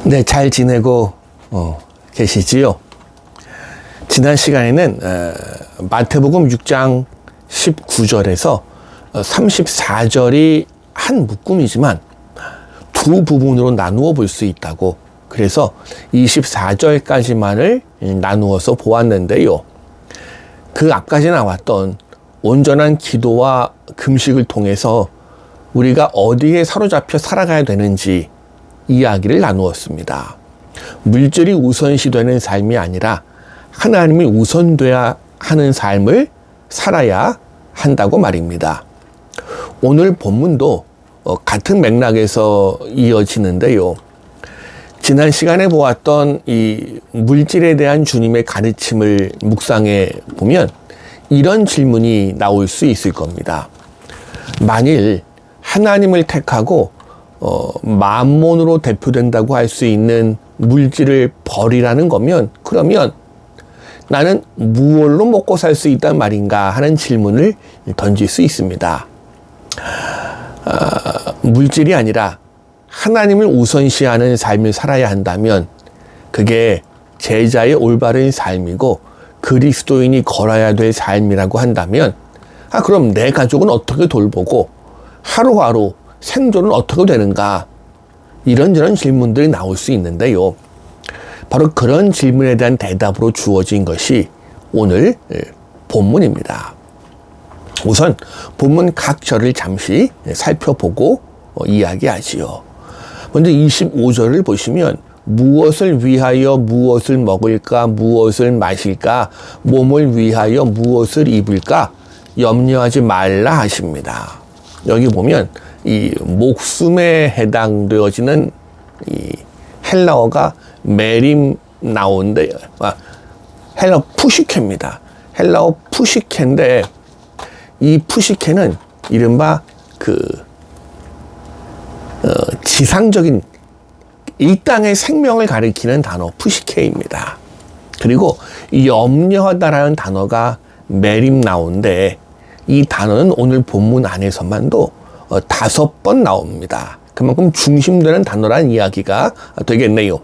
네, 잘 지내고 계시지요? 지난 시간에는 마태복음 6장 19절에서 34절이 한 묶음이지만 두 부분으로 나누어 볼 수 있다고, 그래서 24절까지만을 나누어서 보았는데요. 그 앞까지 나왔던 온전한 기도와 금식을 통해서 우리가 어디에 사로잡혀 살아가야 되는지 이야기를 나누었습니다. 물질이 우선시되는 삶이 아니라 하나님이 우선돼야 하는 삶을 살아야 한다고 말입니다. 오늘 본문도 같은 맥락에서 이어지는데요. 지난 시간에 보았던 이 물질에 대한 주님의 가르침을 묵상해 보면 이런 질문이 나올 수 있을 겁니다. 만일 하나님을 택하고 만몬으로 대표된다고 할 수 있는 물질을 버리라는 거면, 그러면 나는 무엇로 먹고 살 수 있단 말인가 하는 질문을 던질 수 있습니다. 물질이 아니라 하나님을 우선시하는 삶을 살아야 한다면 그게 제자의 올바른 삶이고 그리스도인이 걸어야 될 삶이라고 한다면, 그럼 내 가족은 어떻게 돌보고 하루하루 생존은 어떻게 되는가, 이런저런 질문들이 나올 수 있는데요. 바로 그런 질문에 대한 대답으로 주어진 것이 오늘 본문입니다. 우선 본문 각 절을 잠시 살펴보고 이야기하지요. 먼저 25절을 보시면 무엇을 위하여 무엇을 먹을까, 무엇을 마실까, 몸을 위하여 무엇을 입을까 염려하지 말라 하십니다. 여기 보면 이 목숨에 해당되어지는 이 헬라어가 메림 나오는데, 헬라어 푸시케입니다. 헬라어 푸시케인데, 이 푸시케는 이른바 지상적인 이 땅의 생명을 가리키는 단어 푸시케입니다. 그리고 염려하다라는 단어가 메림 나오는데, 이 단어는 오늘 본문 안에서만도 5번 나옵니다. 그만큼 중심되는 단어라는 이야기가 되겠네요.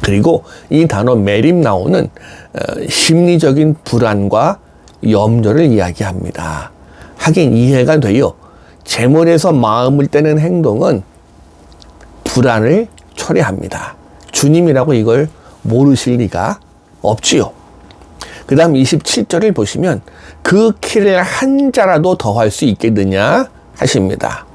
그리고 이 단어 메림 나오는 심리적인 불안과 염려를 이야기합니다. 하긴 이해가 돼요. 재물에서 마음을 떼는 행동은 불안을 초래합니다. 주님이라고 이걸 모르실 리가 없지요. 그 다음 27절을 보시면 그 키를 한 자라도 더할 수 있겠느냐 하십니다.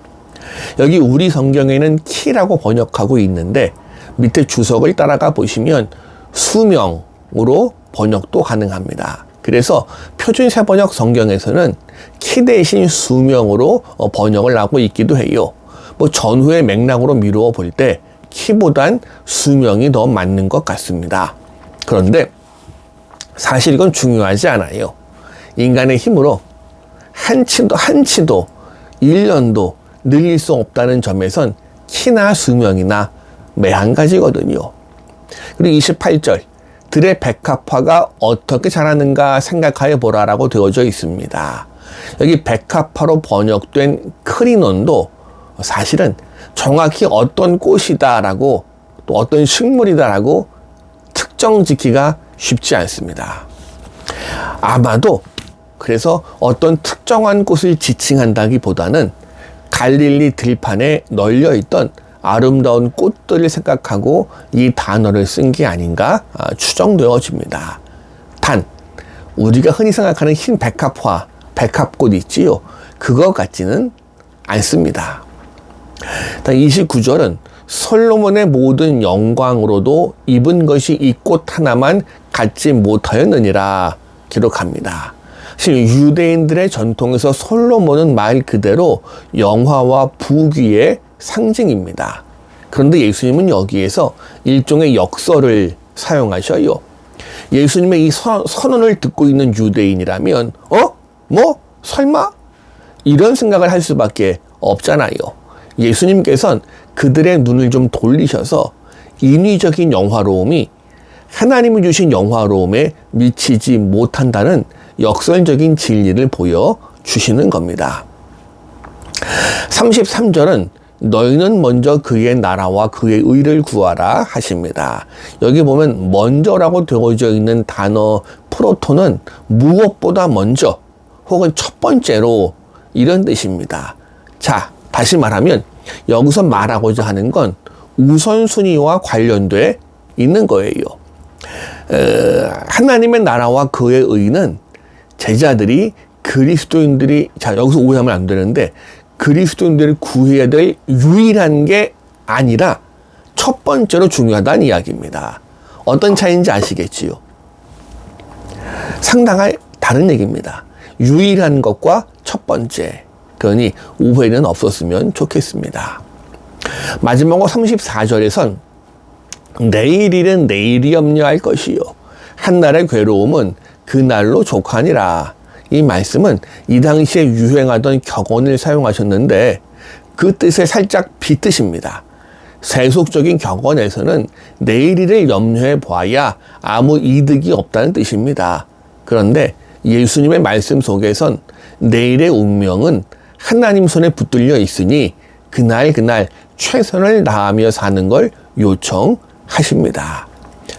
여기 우리 성경에는 키라고 번역하고 있는데 밑에 주석을 따라가 보시면 수명으로 번역도 가능합니다. 그래서 표준 세번역 성경에서는 키 대신 수명으로 번역을 하고 있기도 해요. 전후의 맥락으로 미루어 볼 때 키보단 수명이 더 맞는 것 같습니다. 그런데 사실 이건 중요하지 않아요. 인간의 힘으로 한치도 1년도 늘릴 수 없다는 점에선 키나 수명이나 매한가지거든요. 그리고 28절, 들의 백합화가 어떻게 자라는가 생각하여 보라라고 되어져 있습니다. 여기 백합화로 번역된 크리논도 사실은 정확히 어떤 꽃이다라고 또 어떤 식물이다라고 특정 짓기가 쉽지 않습니다. 아마도 그래서 어떤 특정한 꽃을 지칭한다기보다는 갈릴리 들판에 널려있던 아름다운 꽃들을 생각하고 이 단어를 쓴 게 아닌가 추정되어집니다. 단 우리가 흔히 생각하는 흰 백합화, 백합꽃 있지요? 그거 같지는 않습니다. 29절은 솔로몬의 모든 영광으로도 입은 것이 이 꽃 하나만 갖지 못하였느니라 기록합니다. 사실 유대인들의 전통에서 솔로몬은 말 그대로 영화와 부귀의 상징입니다. 그런데 예수님은 여기에서 일종의 역설을 사용하셔요. 예수님의 이 선언을 듣고 있는 유대인이라면 설마? 이런 생각을 할 수밖에 없잖아요. 예수님께서는 그들의 눈을 좀 돌리셔서 인위적인 영화로움이 하나님이 주신 영화로움에 미치지 못한다는 역설적인 진리를 보여주시는 겁니다. 33절은 너희는 먼저 그의 나라와 그의 의를 구하라 하십니다. 여기 보면 먼저라고 되어져 있는 단어 프로토는 무엇보다 먼저 혹은 첫 번째로 이런 뜻입니다. 자, 다시 말하면 여기서 말하고자 하는 건 우선순위와 관련돼 있는 거예요. 하나님의 나라와 그의 의는 제자들이 그리스도인들이, 자, 여기서 오해하면 안 되는데, 그리스도인들이 구해야 될 유일한 게 아니라 첫 번째로 중요하다는 이야기입니다. 어떤 차이인지 아시겠지요? 상당히 다른 얘기입니다. 유일한 것과 첫 번째. 그러니 오해는 없었으면 좋겠습니다. 마지막으로 34절에선 내일 일은 내일이 염려할 것이요 한날의 괴로움은 그날로 족하니라. 이 말씀은 이 당시에 유행하던 격언을 사용하셨는데 그 뜻에 살짝 비뜻입니다. 세속적인 격언에서는 내일 일을 염려해 보아야 아무 이득이 없다는 뜻입니다. 그런데 예수님의 말씀 속에선 내일의 운명은 하나님 손에 붙들려 있으니 그날 최선을 다하며 사는 걸 요청하십니다.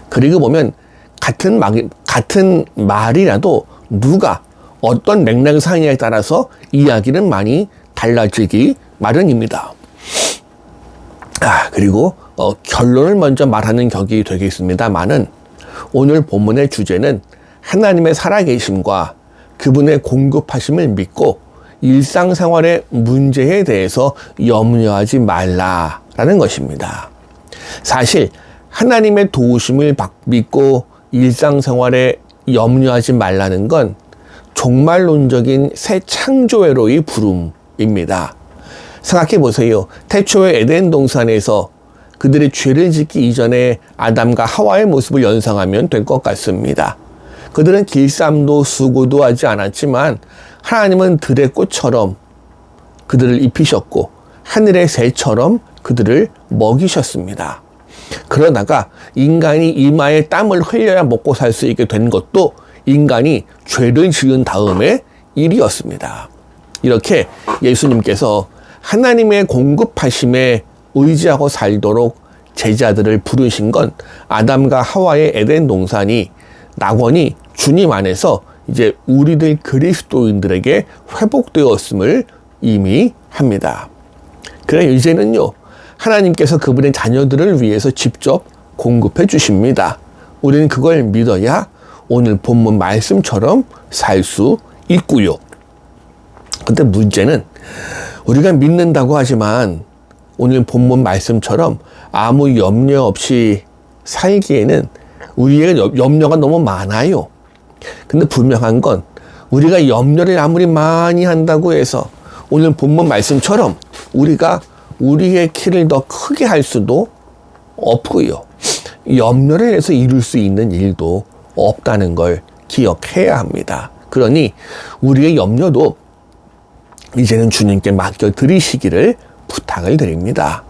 그리고 보면 같은 말이라도 누가 어떤 맥락상에 따라서 이야기는 많이 달라지기 마련입니다. 그리고 결론을 먼저 말하는 격이 되겠습니다만은 오늘 본문의 주제는 하나님의 살아계심과 그분의 공급하심을 믿고 일상생활의 문제에 대해서 염려하지 말라라는 것입니다. 사실 하나님의 도우심을 믿고 일상생활에 염려하지 말라는 건 종말론적인 새 창조회로의 부름입니다. 생각해 보세요. 태초의 에덴 동산에서 그들의 죄를 짓기 이전에 아담과 하와의 모습을 연상하면 될 것 같습니다. 그들은 길쌈도 수고도 하지 않았지만 하나님은 들의 꽃처럼 그들을 입히셨고 하늘의 새처럼 그들을 먹이셨습니다. 그러다가 인간이 이마에 땀을 흘려야 먹고 살 수 있게 된 것도 인간이 죄를 지은 다음의 일이었습니다. 이렇게 예수님께서 하나님의 공급하심에 의지하고 살도록 제자들을 부르신 건 아담과 하와의 에덴 동산이 낙원이 주님 안에서 이제 우리들 그리스도인들에게 회복되었음을 의미합니다. 그래 이제는요 하나님께서 그분의 자녀들을 위해서 직접 공급해 주십니다. 우리는 그걸 믿어야 오늘 본문 말씀처럼 살 수 있고요. 근데 문제는 우리가 믿는다고 하지만 오늘 본문 말씀처럼 아무 염려 없이 살기에는 우리의 염려가 너무 많아요. 근데 분명한 건 우리가 염려를 아무리 많이 한다고 해서 오늘 본문 말씀처럼 우리가 우리의 키를 더 크게 할 수도 없고요. 염려를 해서 이룰 수 있는 일도 없다는 걸 기억해야 합니다. 그러니 우리의 염려도 이제는 주님께 맡겨드리시기를 부탁을 드립니다.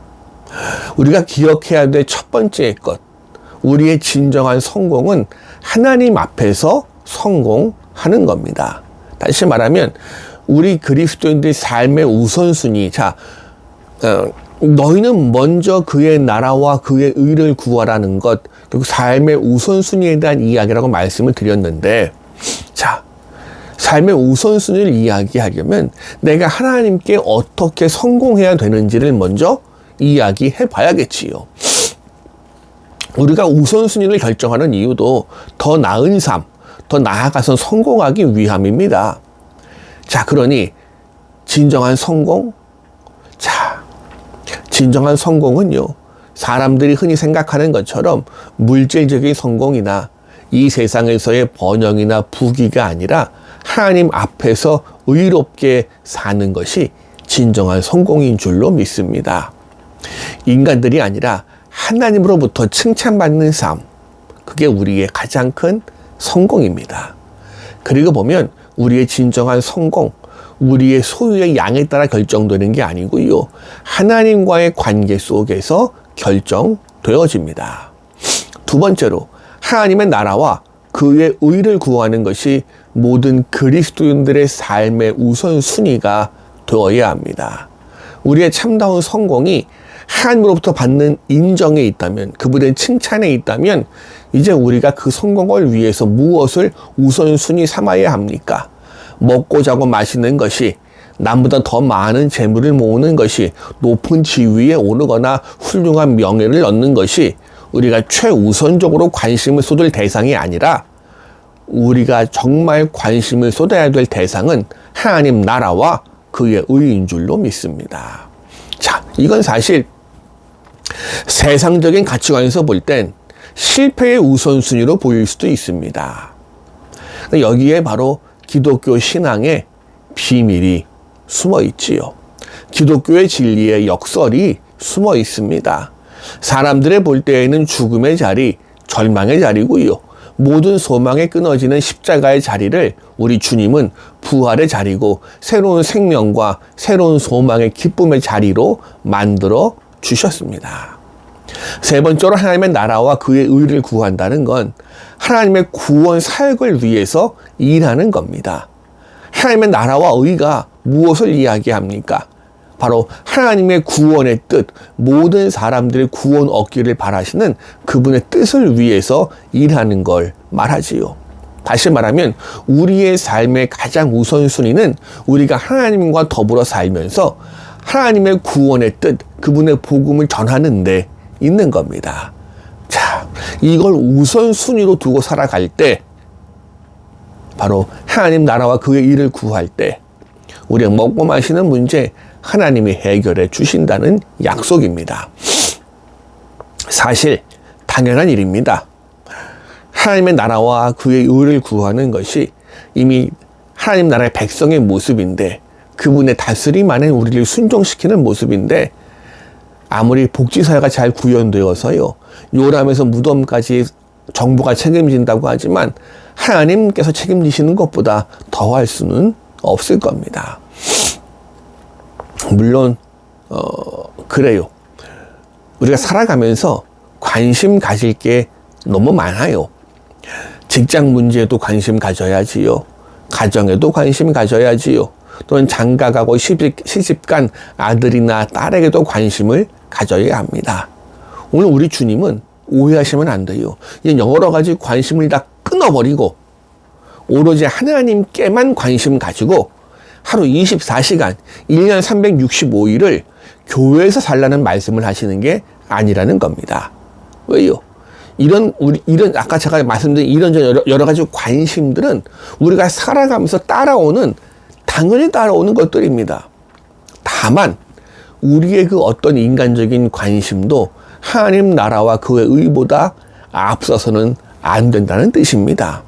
우리가 기억해야 될 첫 번째 것, 우리의 진정한 성공은 하나님 앞에서 성공하는 겁니다. 다시 말하면 우리 그리스도인들의 삶의 우선순위, 너희는 먼저 그의 나라와 그의 의를 구하라는 것, 결국 삶의 우선순위에 대한 이야기라고 말씀을 드렸는데, 삶의 우선순위를 이야기하려면 내가 하나님께 어떻게 성공해야 되는지를 먼저 이야기해 봐야겠지요. 우리가 우선순위를 결정하는 이유도 더 나은 삶, 더 나아가서 성공하기 위함입니다. 그러니 진정한 성공? 진정한 성공은요, 사람들이 흔히 생각하는 것처럼 물질적인 성공이나 이 세상에서의 번영이나 부귀가 아니라 하나님 앞에서 의롭게 사는 것이 진정한 성공인 줄로 믿습니다. 인간들이 아니라 하나님으로부터 칭찬받는 삶, 그게 우리의 가장 큰 성공입니다. 그리고 보면 우리의 진정한 성공, 우리의 소유의 양에 따라 결정되는 게 아니고요. 하나님과의 관계 속에서 결정되어집니다. 두 번째로 하나님의 나라와 그의 의를 구하는 것이 모든 그리스도인들의 삶의 우선순위가 되어야 합니다. 우리의 참다운 성공이 하나님으로부터 받는 인정에 있다면, 그분의 칭찬에 있다면, 이제 우리가 그 성공을 위해서 무엇을 우선순위 삼아야 합니까? 먹고 자고 마시는 것이, 남보다 더 많은 재물을 모으는 것이, 높은 지위에 오르거나 훌륭한 명예를 얻는 것이 우리가 최우선적으로 관심을 쏟을 대상이 아니라, 우리가 정말 관심을 쏟아야 될 대상은 하나님 나라와 그의 의인 줄로 믿습니다. 자, 이건 사실 세상적인 가치관에서 볼 땐 실패의 우선순위로 보일 수도 있습니다. 여기에 바로 기독교 신앙의 비밀이 숨어 있지요. 기독교의 진리의 역설이 숨어 있습니다. 사람들의 볼 때에는 죽음의 자리, 절망의 자리고요. 모든 소망에 끊어지는 십자가의 자리를 우리 주님은 부활의 자리고 새로운 생명과 새로운 소망의 기쁨의 자리로 만들어 주셨습니다. 세 번째로 하나님의 나라와 그의 의를 구한다는 건 하나님의 구원 사역을 위해서 일하는 겁니다. 하나님의 나라와 의가 무엇을 이야기합니까? 바로 하나님의 구원의 뜻, 모든 사람들의 구원 얻기를 바라시는 그분의 뜻을 위해서 일하는 걸 말하지요. 다시 말하면 우리의 삶의 가장 우선순위는 우리가 하나님과 더불어 살면서 하나님의 구원의 뜻, 그분의 복음을 전하는 데 있는 겁니다. 자, 이걸 우선순위로 두고 살아갈 때, 바로 하나님 나라와 그의 일을 구할 때 우리가 먹고 마시는 문제 하나님이 해결해 주신다는 약속입니다. 사실 당연한 일입니다. 하나님의 나라와 그의 의를 구하는 것이 이미 하나님 나라의 백성의 모습인데, 그분의 다스림 안에 우리를 순종시키는 모습인데, 아무리 복지사회가 잘 구현되어서요, 요람에서 무덤까지 정부가 책임진다고 하지만 하나님께서 책임지시는 것보다 더할 수는 없을 겁니다. 물론 그래요. 우리가 살아가면서 관심 가질 게 너무 많아요. 직장 문제에도 관심 가져야지요. 가정에도 관심 가져야지요. 또는 장가가고 시집간 아들이나 딸에게도 관심을 가져야 합니다. 오늘 우리 주님은 오해하시면 안 돼요. 여러 가지 관심을 다 끊어버리고 오로지 하나님께만 관심 가지고 하루 24시간, 1년 365일을 교회에서 살라는 말씀을 하시는 게 아니라는 겁니다. 왜요? 이런 아까 제가 말씀드린 이런 여러 가지 관심들은 우리가 살아가면서 당연히 따라오는 것들입니다. 다만 우리의 그 어떤 인간적인 관심도 하나님 나라와 그의 의보다 앞서서는 안 된다는 뜻입니다.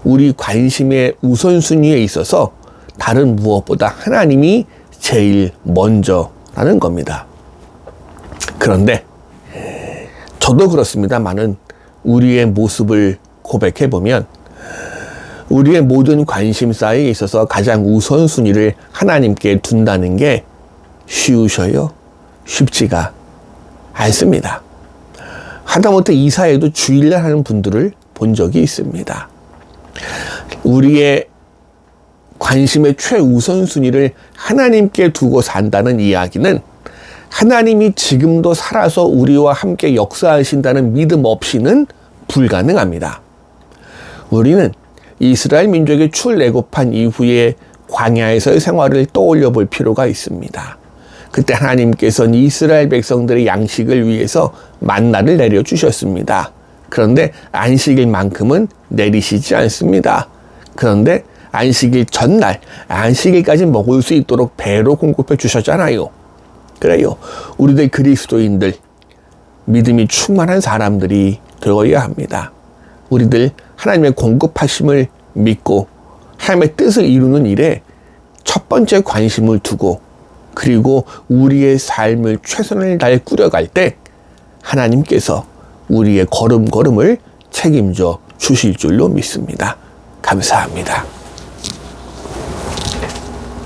우리 관심의 우선순위에 있어서 다른 무엇보다 하나님이 제일 먼저라는 겁니다. 그런데 저도 그렇습니다만은 우리의 모습을 고백해보면 우리의 모든 관심사에 있어서 가장 우선순위를 하나님께 둔다는 게 쉬우셔요? 쉽지가 않습니다. 하다못해 이사회도 주일날 하는 분들을 본 적이 있습니다. 우리의 관심의 최우선순위를 하나님께 두고 산다는 이야기는 하나님이 지금도 살아서 우리와 함께 역사하신다는 믿음 없이는 불가능합니다. 우리는 이스라엘 민족이 출애굽한 이후에 광야에서의 생활을 떠올려 볼 필요가 있습니다. 그때 하나님께서는 이스라엘 백성들의 양식을 위해서 만나를 내려주셨습니다. 그런데 안식일만큼은 내리시지 않습니다. 그런데 안식일 전날, 안식일까지 먹을 수 있도록 배로 공급해 주셨잖아요. 그래요. 우리들 그리스도인들, 믿음이 충만한 사람들이 되어야 합니다. 우리들 하나님의 공급하심을 믿고 하나님의 뜻을 이루는 일에 첫 번째 관심을 두고, 그리고 우리의 삶을 최선을 다해 꾸려갈 때 하나님께서 우리의 걸음걸음을 책임져 주실 줄로 믿습니다. 감사합니다.